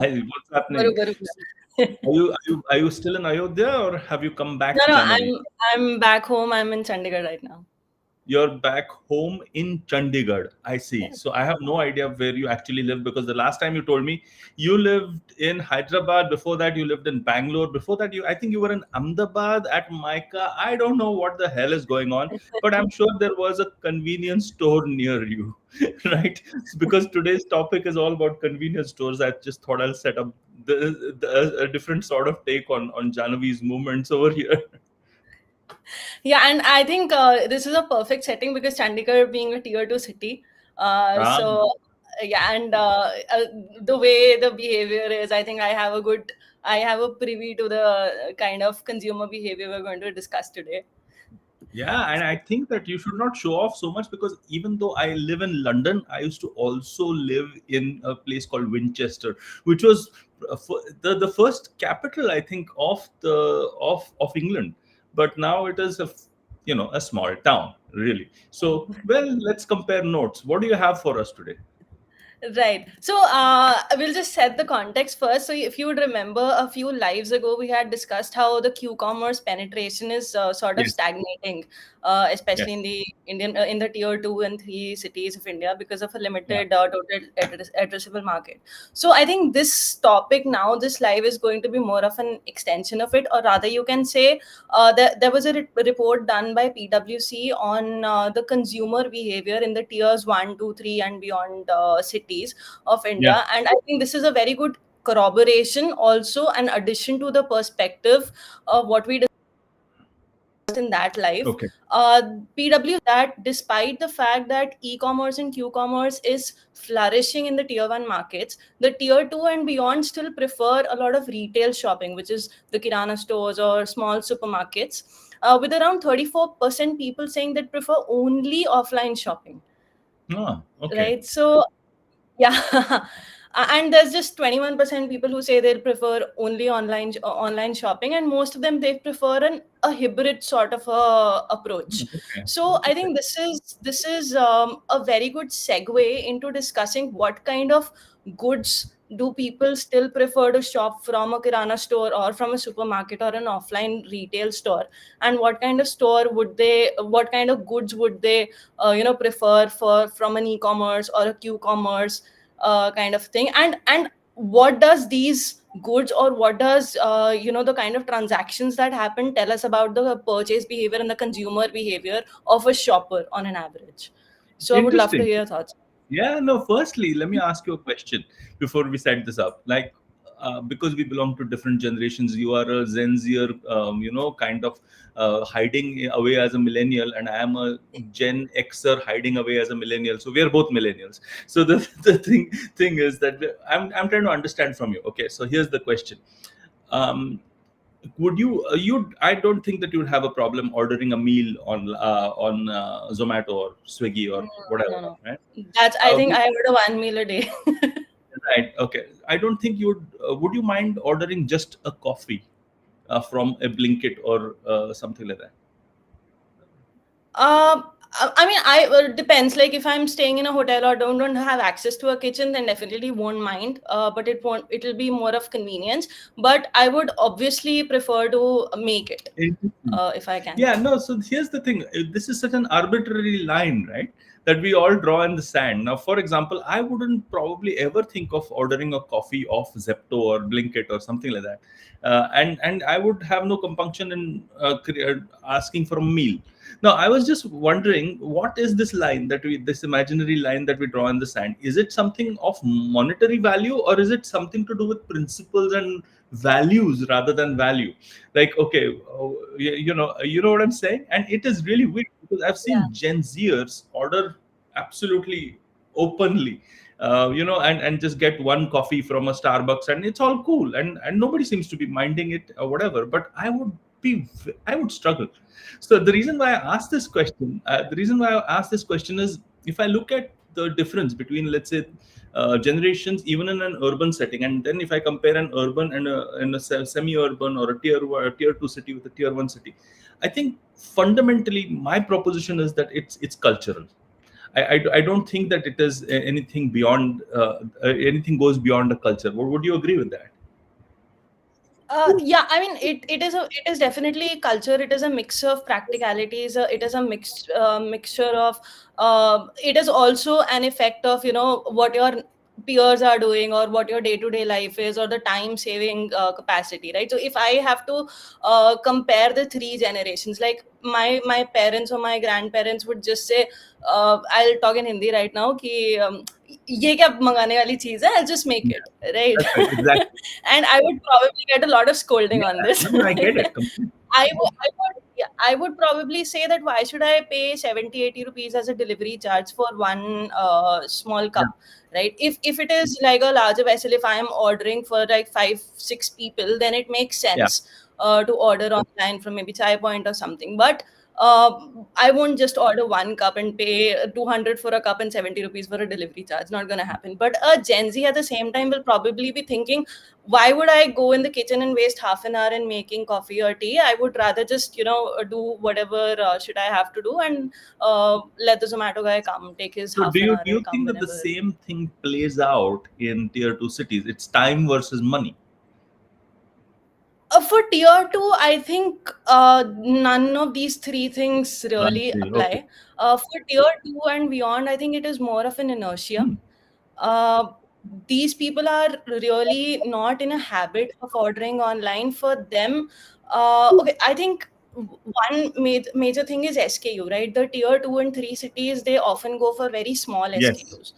Hi, what's happening? बरोबर. Are you still in Ayodhya or have you come back No, to no, Janavi? I'm back home. I'm in Chandigarh right now. You're back home in Chandigarh. I see. Yes. So I have no idea where you actually live because the last time you told me you lived in Hyderabad. Before that, you lived in Bangalore. Before that, I think you were in Ahmedabad at Micah. I don't know what the hell is going on, but I'm sure there was a convenience store near you, right? Because today's topic is all about convenience stores. I just thought I'll set up a different sort of take on Janavi's movements over here. Yeah, and I think this is a perfect setting because Chandigarh being a tier 2 city. Ah, Yeah, and the way the behavior is, I think I have a privy to the kind of consumer behavior we're going to discuss today. yeah, and I think that you should not show off so much because even though I live in London, I used to also live in a place called Winchester, which was the first capital, I think, of England. But now it is a small town, really. So, well, let's compare notes. What do you have for us today? Right. So we'll just set the context first. So if you would remember a few lives ago, we had discussed how the Q-commerce penetration is sort of Yes, stagnating, especially yes, in the in the tier 2 and 3 cities of India because of a yeah. limited total addressable market. So I think this topic now, this live is going to be more of an extension of it, or rather, you can say there was a report done by PwC on the consumer behavior in the tiers 1, 2, 3, and beyond cities of Yeah. India. And I think this is a very good corroboration, also an addition to the perspective of what we discussed in that life. Okay. Uh, PW that despite the fact that e-commerce and Q-commerce is flourishing in the tier 1 markets, the tier 2 and beyond still prefer a lot of retail shopping, which is the kirana stores or small supermarkets, with around 34% people saying that prefer only offline shopping. Ah, okay. Right. So yeah. And there's just 21% people who say they'll prefer only online shopping, and most of them they prefer a hybrid sort of approach. Okay. So I Okay. think this is a very good segue into discussing what kind of goods do people still prefer to shop from a kirana store or from a supermarket or an offline retail store, and what kind of goods would they prefer for from an e-commerce or a q-commerce kind of thing, and what does these goods, or what does the kind of transactions that happen, tell us about the purchase behavior and the consumer behavior of a shopper on an average. So I would love to Interesting. hear your thoughts. Yeah, no, firstly, let me ask you a question before we set this up. Like, because we belong to different generations, you are a Gen Zer, kind of hiding away as a millennial, and I am a Gen Xer hiding away as a millennial. So we are both millennials. So the, the thing is that I'm trying to understand from you. Okay, so here's the question. Um, would you I don't think that you'd have a problem ordering a meal on Zomato or Swiggy or whatever, No, no, right? that's, I think Would I order one meal a day. Right. Okay. I don't think would you mind ordering just a coffee from a Blinkit or something like that? I mean, depends. Like if I'm staying in a hotel or don't have access to a kitchen, then definitely won't mind. But it'll be more of convenience. But I would obviously prefer to make it, Interesting. if I can. Yeah, no, so here's the thing. This is such an arbitrary line, right? That we all draw in the sand. Now, for example, I wouldn't probably ever think of ordering a coffee off Zepto or Blinkit or something like that. And I would have no compunction in asking for a meal. Now, I was just wondering, what is this line this imaginary line that we draw in the sand? Is it something of monetary value, or is it something to do with principles and values rather than value? Like, okay, you know what I'm saying, and it is really weird because I've Yeah. seen Gen Zers order absolutely openly, and just get one coffee from a Starbucks, and it's all cool, and nobody seems to be minding it or whatever. But I would struggle. So the reason why I asked this question is, if I look at the difference between, let's say, generations, even in an urban setting, and then if I compare an urban and a semi-urban or a tier two city with a tier one city, I think fundamentally my proposition is that it's cultural. I don't think that it is anything beyond anything goes beyond a culture. Would you agree with that? Yeah, I mean, it is definitely culture. It is a mix of practicalities. It is a mixture of. It is also an effect of, what your peers are doing, or what your day to day life is, or the time saving capacity, right? So if I have to compare the three generations, like my parents or my grandparents would just say, I'll talk in Hindi right now, कि ये क्या मंगाने वाली चीज है, I'll just make Yeah, it, right? that's right. Exactly. And I would probably get a lot of scolding on Yeah, this. no, no, I get it completely. I would probably say that why should I pay 70, 80 rupees as a delivery charge for one small Yeah, cup, right? If it is like a larger vessel, if I am ordering for like 5, 6 people, then it makes yeah. sense to order online from maybe Chai Point or something. But uh, I won't just order one cup and pay 200 for a cup and 70 rupees for a delivery charge. Not going to happen. But a Gen Z at the same time will probably be thinking, why would I go in the kitchen and waste half an hour in making coffee or tea? I would rather just, do whatever should I have to do, and let the Zomato guy come, take his So half an hour do and you come think that the whenever. same thing plays out in tier two cities? It's time versus money. For tier two, I think none of these three things really Okay. apply. For tier two and beyond, I think it is more of an inertia. Hmm. uh, these people are really not in a habit of ordering online. For them, okay, I think one major thing is SKU, right? The tier 2 and 3 cities, they often go for very small Yes. SKUs.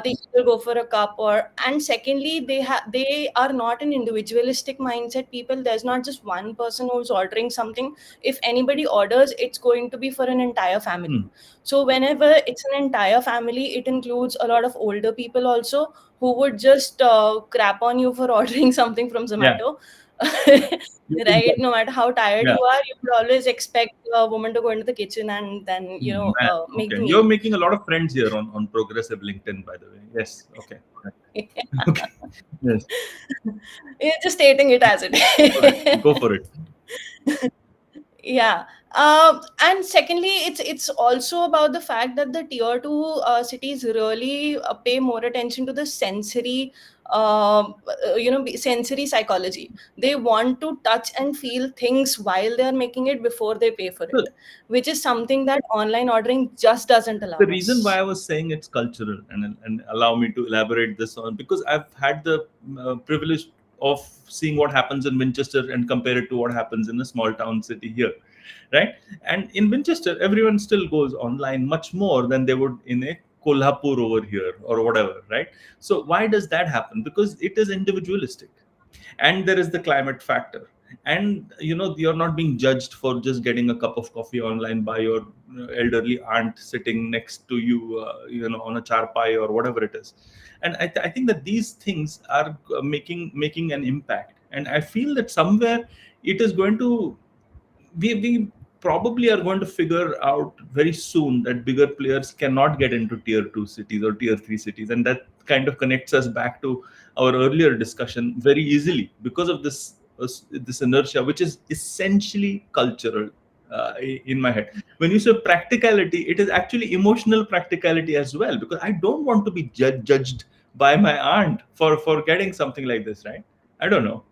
They either go for a cup, and secondly, they are not an individualistic mindset people. There's not just one person who's ordering something. If anybody orders, it's going to be for an entire family. Hmm. So whenever it's an entire family, it includes a lot of older people also, who would just crap on you for ordering something from Yeah. Zomato. You would Right? get- No matter how tired Yeah. you are, you would always expect a woman to go into the kitchen and then, Hmm, man. make Okay. the You're meal. making a lot of friends here on progressive LinkedIn, by the way. Yes. Okay. Okay. Yes. You're just stating it as it All right. Go is. for it. Yeah. And secondly, it's also about the fact that the tier two cities really pay more attention to the sensory, sensory psychology. They want to touch and feel things while they are making it before they pay for So it, which is something that online ordering just doesn't the allow reason why us. I was saying it's cultural, and allow me to elaborate this on, because I've had the privilege of seeing what happens in Winchester and compare it to what happens in a small town city here, right? And in Winchester, everyone still goes online much more than they would in a Kolhapur over here or whatever, right? So why does that happen? Because it is individualistic, and there is the climate factor, and you're not being judged for just getting a cup of coffee online by your elderly aunt sitting next to you, on a charpai or whatever it is. And I think that these things are making an impact, and I feel that somewhere it is going to, we probably are going to figure out very soon that bigger players cannot get into tier 2 cities or tier 3 cities, and that kind of connects us back to our earlier discussion very easily because of this inertia, which is essentially cultural. In my head, when you say practicality, it is actually emotional practicality as well, because I don't want to be judged by my aunt for getting something like this, right? I don't know.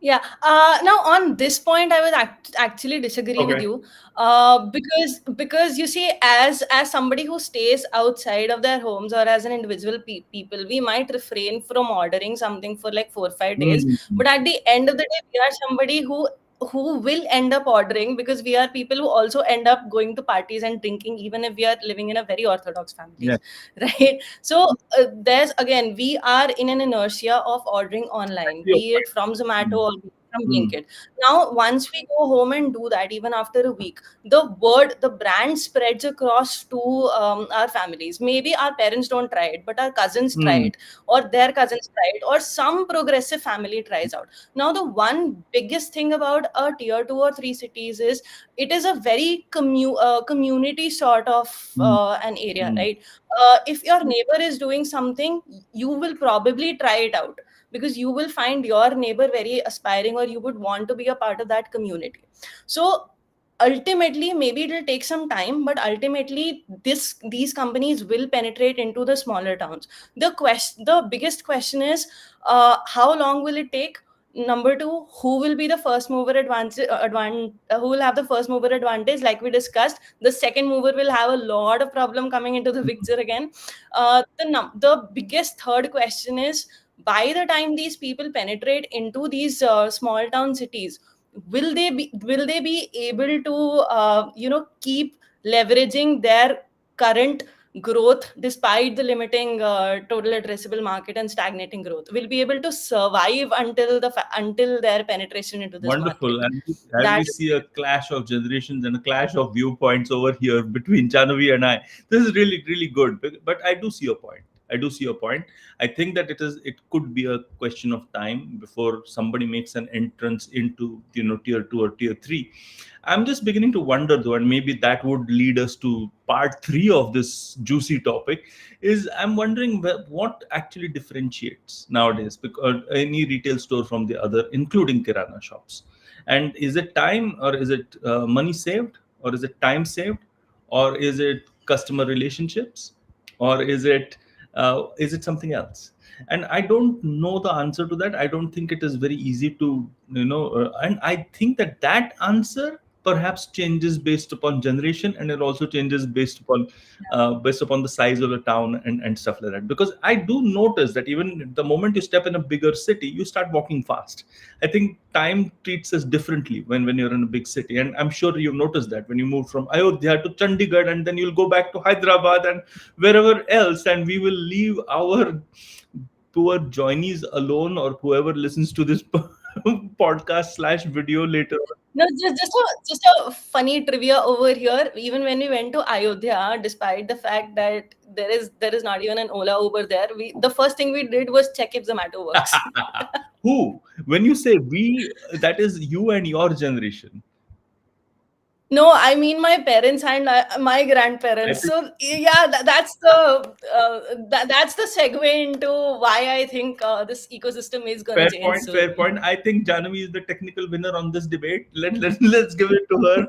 Yeah. Now on this point, I would actually disagree with Okay. you, because you see, as somebody who stays outside of their homes, or as an individual people, we might refrain from ordering something for like 4 or 5 days. Mm. But at the end of the day, we are somebody who will end up ordering, because we are people who also end up going to parties and drinking, even if we are living in a very orthodox Yeah. families, right? So there's again, we are in an inertia of ordering I online, see your be it point. from Zomato Mm. or be it from Mm. Blinkit. Now, once we go home and do that, even after a week, the brand spreads across to our families. Maybe our parents don't try it, but our cousins try Mm. it, or their cousins try it, or some progressive family tries out. Now, the one biggest thing about a tier 2 or 3 cities is it is a very community sort of Mm. an area, Mm. right? If your neighbor is doing something, you will probably try it out, because you will find your neighbor very aspiring, or you would want to be a part of that community. So ultimately, maybe it'll take some time, but ultimately these companies will penetrate into the smaller towns. The biggest question is, how long will it take? Number two, who will be the first mover who will have the first mover advantage? Like we discussed, the second mover will have a lot of problem coming into the picture again. The biggest third question is, by the time these people penetrate into these small town cities, will they be able to keep leveraging their current growth despite the limiting total addressable market and stagnating growth? Will be able to survive until their penetration into this market? Wonderful. And as That we see a clash of generations and a clash of viewpoints over here between Janavi and I, this is really, really good. But I do see your point. I do see your point. I think that it could be a question of time before somebody makes an entrance into, tier two or tier three. I'm just beginning to wonder though, and maybe that would lead us to part three of this juicy topic. Is I'm wondering what actually differentiates nowadays, because any retail store from the other, including kirana shops. And is it time, or is it money saved, or is it time saved, or is it customer relationships, or is it something else? And I don't know the answer to that. I don't think it is very easy to, and I think that answer perhaps changes based upon generation, and it also changes based upon the size of the town, and stuff like that. Because I do notice that even the moment you step in a bigger city, you start walking fast. I think time treats us differently when you're in a big city, and I'm sure you've noticed that when you move from Ayodhya to Chandigarh, and then you'll go back to Hyderabad and wherever else, and we will leave our poor joinees alone, or whoever listens to this podcast/video later. No, just a funny trivia over here. Even when we went to Ayodhya, despite the fact that there is not even an Ola Uber there, the first thing we did was check if Zomato works. Who? When you say we, that is you and your generation. No, I mean my parents and my I grandparents. think So yeah, that's the segue into why I think this ecosystem is gonna fair change point, fair soon. point. I think Janavi is the technical winner on this debate. Let's give it to her,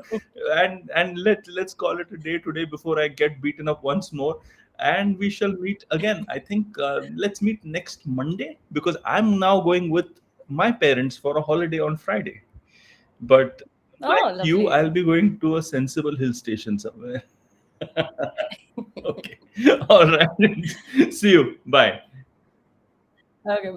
and let's call it a day today before I get beaten up once more. And we shall meet again. I think let's meet next Monday, because I'm now going with my parents for a holiday on Friday. But Oh, like you, lovely. I'll be going to a sensible hill station somewhere. Okay. All right. See you. Bye. Okay.